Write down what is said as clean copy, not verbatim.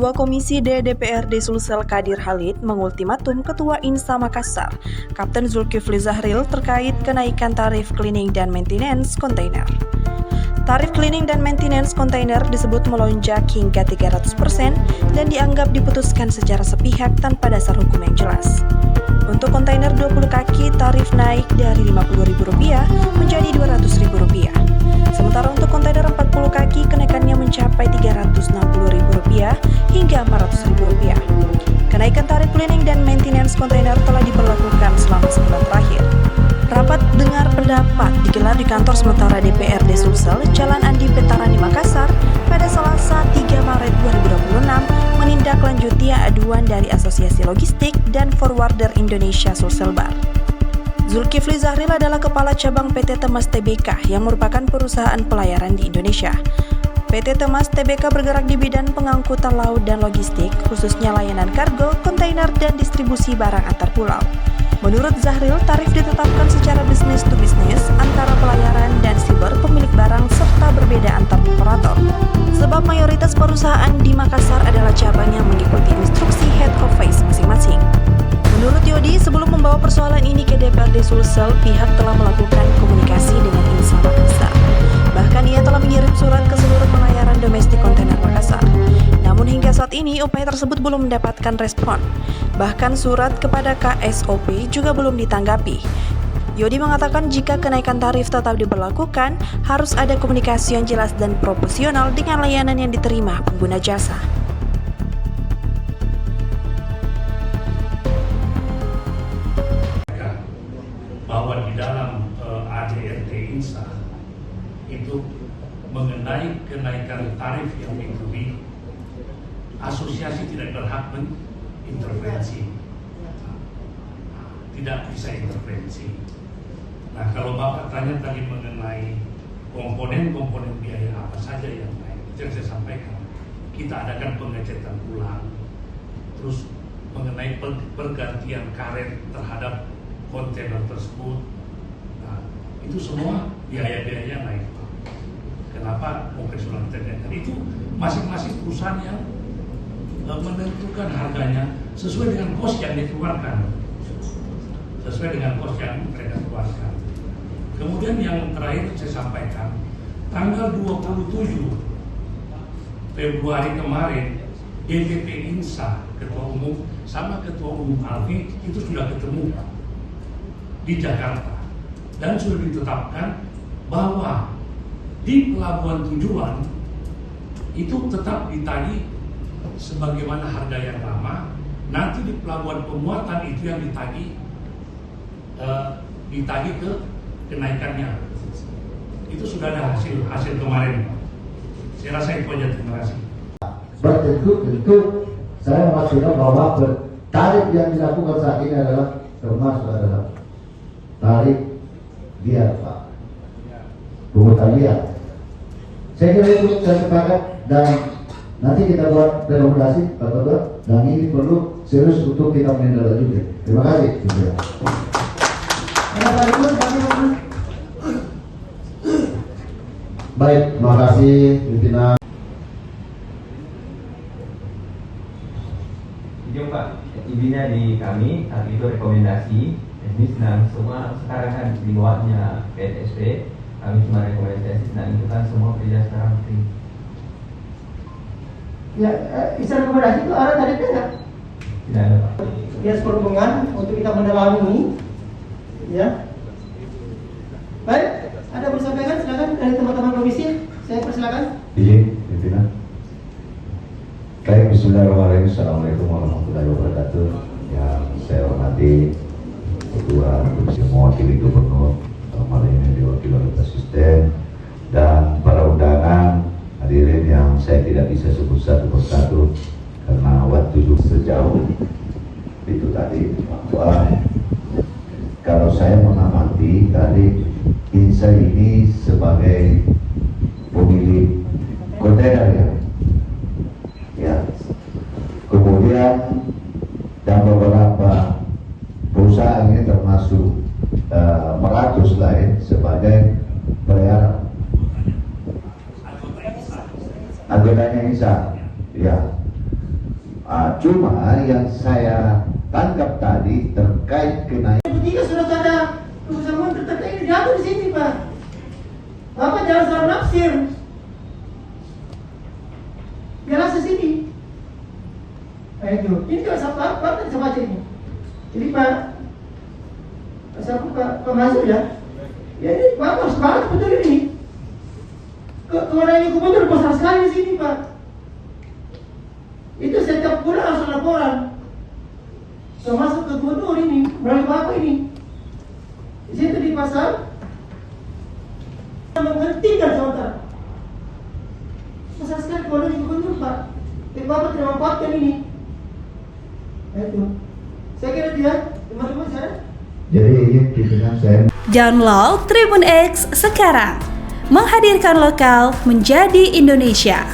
Ketua Komisi D DPRD Sulsel Kadir Halid mengultimatum Ketua Insa Makassar, Kapten Zulkifli Zahril terkait kenaikan tarif cleaning dan maintenance kontainer. Tarif cleaning dan maintenance kontainer disebut melonjak hingga 300% dan dianggap diputuskan secara sepihak tanpa dasar hukum yang jelas. Untuk kontainer 20 kaki, tarif naik dari Rp50.000 menjadi Rp200.000. Sementara untuk kontainer 40 kaki, kenaikannya mencapai Rp360.000 hingga Rp400.000. Kenaikan tarif cleaning dan maintenance kontainer telah diberlakukan selama sebulan terakhir. Rapat dengar pendapat digelar di kantor sementara DPRD Sulsel, Jalan Andi Petarani, Makassar pada Selasa 3 Maret 2026 menindaklanjuti aduan dari Asosiasi Logistik dan Forwarder Indonesia Sulselbar. Zulkifli Zahril adalah Kepala Cabang PT Temas Tbk yang merupakan perusahaan pelayaran di Indonesia. PT Temas Tbk bergerak di bidang pengangkutan laut dan logistik, khususnya layanan kargo, kontainer, dan distribusi barang antar pulau. Menurut Zahril, tarif ditetapkan secara bisnis to bisnis antara pelayaran dan siber pemilik barang serta berbeda antar operator. Sebab mayoritas perusahaan di Makassar adalah cabang yang mengikuti instruksi head office masing-masing. Menurut Yodi, sebelum membawa persoalan ini ke DPRD Sulsel, pihak telah melakukan komunikasi dengan Insa Makassar. Bahkan ia telah mengirim surat ke seluruh pelayaran domestik kontainer Makassar. Namun hingga saat ini upaya tersebut belum mendapatkan respon. Bahkan surat kepada KSOP juga belum ditanggapi. Yodi mengatakan jika kenaikan tarif tetap diberlakukan, harus ada komunikasi yang jelas dan proporsional dengan layanan yang diterima pengguna jasa. Bahwa di dalam ADRT Insa itu mengenai kenaikan tarif yang diikuti, asosiasi tidak berhak mengintervensi, tidak bisa intervensi. Nah, kalau Bapak tanya tadi mengenai komponen-komponen biaya apa saja yang naik, itu yang saya sampaikan. Kita adakan pengecekan ulang, terus mengenai pergantian karet terhadap kontainer tersebut. Nah, itu semua biaya-biayanya naik. Kenapa operasional terjadi? Itu masing-masing perusahaan yang menentukan harganya sesuai dengan kos yang dikeluarkan, sesuai dengan kos yang mereka keluarkan. Kemudian yang terakhir saya sampaikan, tanggal 27 Februari kemarin, DPP Insa, Ketua Umum sama Ketua Umum Alfi itu sudah ketemu di Jakarta dan sudah ditetapkan bahwa di pelabuhan tujuan itu tetap ditagih sebagaimana harga yang lama. Nanti di pelabuhan pemuatan itu yang ditagih ke kenaikannya. Itu sudah ada hasil kemarin. Saya rasa itu aja, terima kasih. Tentu saya memastikan bahwa tarif yang dilakukan saat ini adalah termasuk adalah tarif liar, Pak, pungutan liar. Saya kira itu saya sepakat dan nanti kita buat rekomendasi, Pak Ketua, dan ini perlu serius untuk kita menindaklanjuti. Terima kasih. Baik, terima kasih pimpinan. Itu Pak, intinya di kami itu rekomendasi. Ini senang semua sekarang kan di bawahnya PTSP. Kami cuma rekomendasi, nah itu kan semua kerja sekarang free. Ya, isi rekomendasi itu ada tarifnya nggak? Tidak ada Pak. Dinas Perhubungan untuk kita mendalami, ya. Baik, ada yang disampaikan, silakan dari teman-teman komisi, saya persilakan. Izin, pimpinan. Baik, bismillahirrahmanirrahim. Assalamualaikum warahmatullahi wabarakatuh. Yang saya hormati Ketua Komisi mewakili Gubernur, malam ini diwakili oleh Asisten, dan para undangan hadirin yang saya tidak bisa sebut satu persatu karena waktu juga sejauh itu tadi. Bahwa kalau saya mengamati tadi Insa ini sebagai pemilik kontainer ya, kemudian dan beberapa perusahaan ini termasuk Meratus lain sebagai pelayaran anggotanya Insa ya. cuma yang saya tangkap tadi terkait kenaikan. Ketika sudah ada keputusan menteri terkait ini diatur di sini Pak. Bapak jangan salah nafsir. Jelas di sini. Nah itu, ini juga sama baca ini. Jadi Pak Masuk ya. Ya ini Bapak harus banget betul ini. Kewenangan gubernur besar sekali di sini Pak. Itu setiap bulan harus ada laporan. Termasuk ke gubernur ini, melalui Bapak ini. Di situ di pasal menghentikan sementara. Besar sekali kewenangan gubernur Pak. Tapi Bapak tidak memanfaatkan ini. Nah, itu. Saya kira dia, teman-teman saya. Jadi ini pimpinan saya. Download Tribun X sekarang. Menghadirkan lokal menjadi Indonesia.